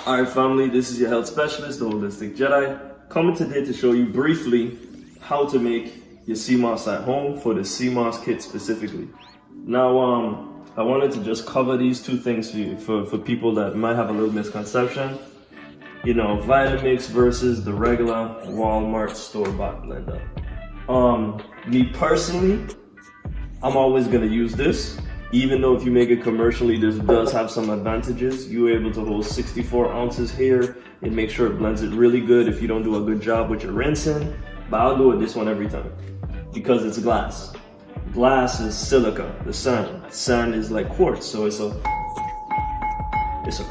Alright family, this is your health specialist, the Holistic Jedi, coming today to show you briefly how to make your Seamoss at home for the Seamoss Kit specifically. Now, I wanted to just cover these two things for you, for people that might have a little misconception. You know, Vitamix versus the regular Walmart store-bought blender. Me personally, I'm always gonna use this. Even though if you make it commercially, this does have some advantages. You're able to hold 64 ounces here and make sure it blends it really good if you don't do a good job with your rinsing. But I'll do it this one every time because it's glass. Glass is silica, the sand. Sand is like quartz, so it's a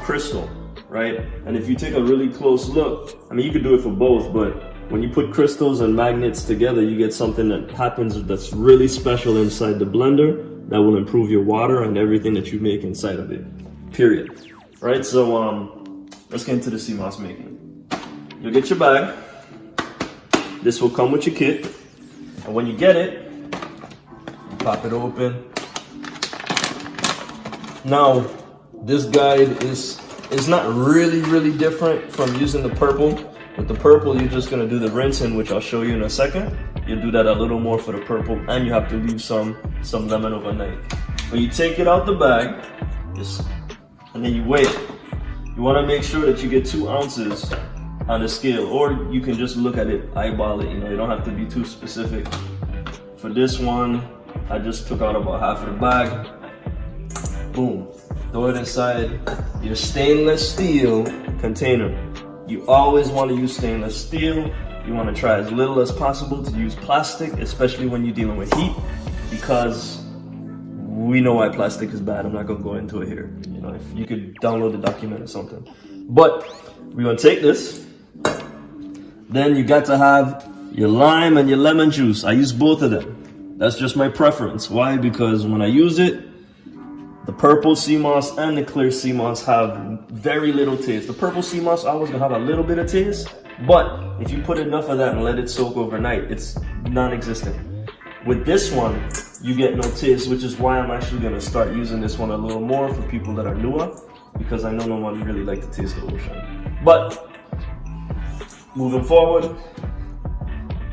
crystal, right? And if you take a really close look, I mean, you could do it for both, but when you put crystals and magnets together, you get something that happens that's really special inside the blender that will improve your water and everything that you make inside of it, period. Right, so let's get into the Seamoss making. You'll get your bag. This will come with your kit. And when you get it, you pop it open. Now, this guide is not really different from using the purple. With the purple, you're just gonna do the rinsing, which I'll show you in a second. You'll do that a little more for the purple, and you have to leave some lemon overnight. But you take it out the bag, and then you weigh it. You wanna make sure that you get 2 ounces on the scale, or you can just look at it, eyeball it, you know, you don't have to be too specific. For this one, I just took out about half of the bag. Boom, throw it inside your stainless steel container. You always wanna use stainless steel. You want to try as little as possible to use plastic, especially when you're dealing with heat, because we know why plastic is bad. I'm not going to go into it here. You know, if you could download the document or something. But we're going to take this. Then you got to have your lime and your lemon juice. I use both of them. That's just my preference. Why? Because when I use it, the purple Seamoss and the clear Seamoss have very little taste. The purple Seamoss always going to have a little bit of taste. But if you put enough of that and let it soak overnight, it's non-existent. With this one, you get no taste, which is why I'm actually gonna start using this one a little more for people that are newer, because I know no one really likes the taste of the ocean. But moving forward,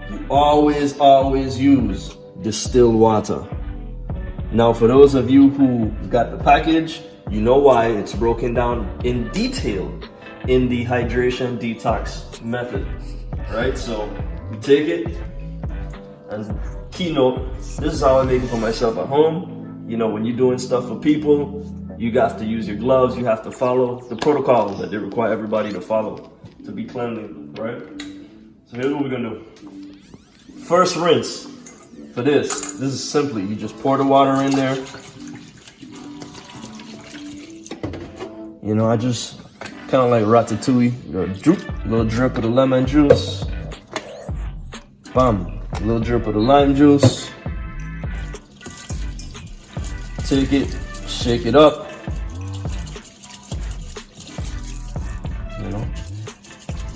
you always use distilled water. Now, for those of you who got the package, you know why it's broken down in detail in the hydration detox method, right? So you take it, and keynote, this is how I make it for myself at home. You know, when you're doing stuff for people, you have to use your gloves, you have to follow the protocol that they require everybody to follow to be cleanly, right? So here's what we're gonna do. First rinse for this is simply, you just pour the water in there. You know, I just kind of like ratatouille, a little drip of the lemon juice, bam, a little drip of the lime juice. Take it, shake it up. You know,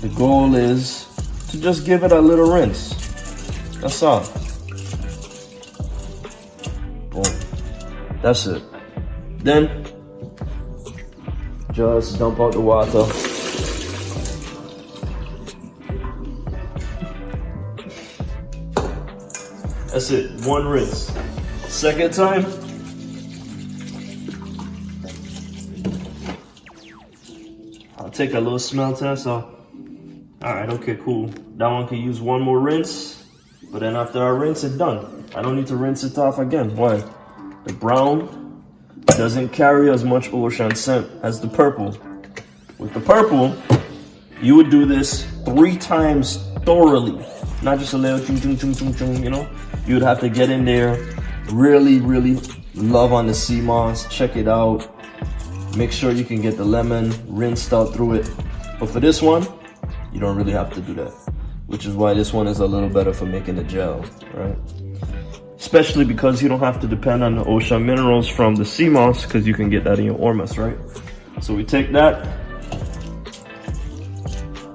the goal is to just give it a little rinse. That's all. Boom. That's it. Then just dump out the water. That's it, one rinse. Second time, I'll take a little smell test. All right, okay, cool. That one can use one more rinse, but then after I rinse it, done. I don't need to rinse it off again. Why? The brown doesn't carry as much ocean scent as the purple. With the purple, you would do this 3 times thoroughly, not just a little chung, you know? You would have to get in there, really love on the Seamoss, check it out, make sure you can get the lemon rinsed out through it. But for this one, you don't really have to do that, which is why this one is a little better for making the gel, right? Especially because you don't have to depend on the ocean minerals from the Seamoss, because you can get that in your Ormus, right? So we take that.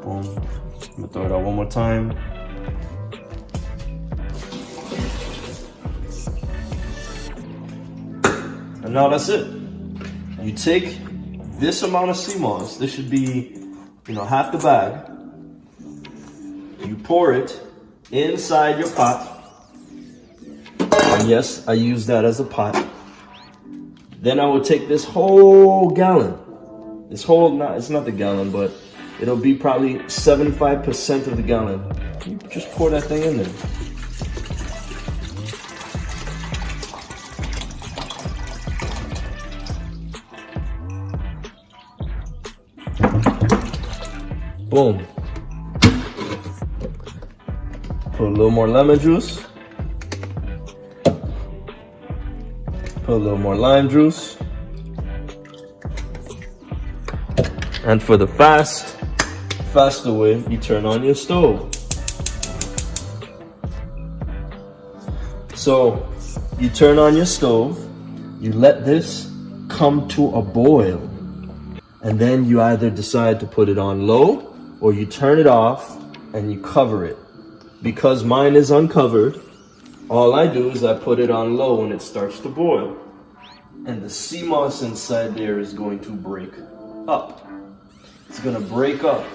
Boom. I'm gonna throw it out one more time. And now that's it. You take this amount of Seamoss, this should be, you know, half the bag. You pour it inside your pot. And yes, I use that as a pot. Then I will take this whole gallon. This whole, it's not the gallon, but it'll be probably 75% of the gallon. You just pour that thing in there. Boom. Put a little more lemon juice. Put a little more lime juice. And for the faster way, you turn on your stove. So you turn on your stove, you let this come to a boil, and then you either decide to put it on low or you turn it off and you cover it. Because mine is uncovered, all I do is I put it on low when it starts to boil. And the Seamoss inside there is going to break up. It's gonna break up.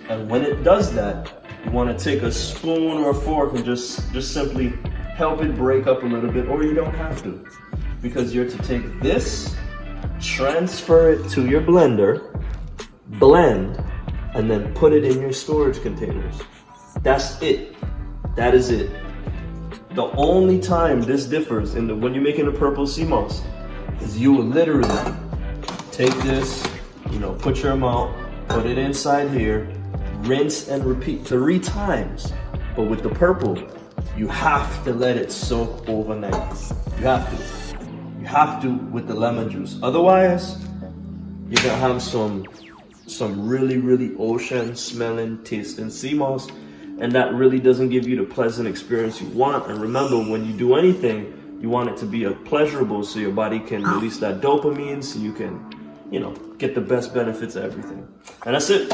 And when it does that, you wanna take a spoon or a fork and just simply help it break up a little bit, or you don't have to. Because you're to take this, transfer it to your blender, blend, and then put it in your storage containers. That's it. That is it. The only time this differs when you're making a purple Seamoss is you will literally take this, you know, put your amount, put it inside here, rinse and repeat 3 times. But with the purple, you have to let it soak overnight. You have to. You have to with the lemon juice. Otherwise, you're gonna have some really, really ocean smelling, tasting Seamoss, and that really doesn't give you the pleasant experience you want. And remember, when you do anything, you want it to be a pleasurable so your body can release that dopamine so you can, you know, get the best benefits of everything. And that's it.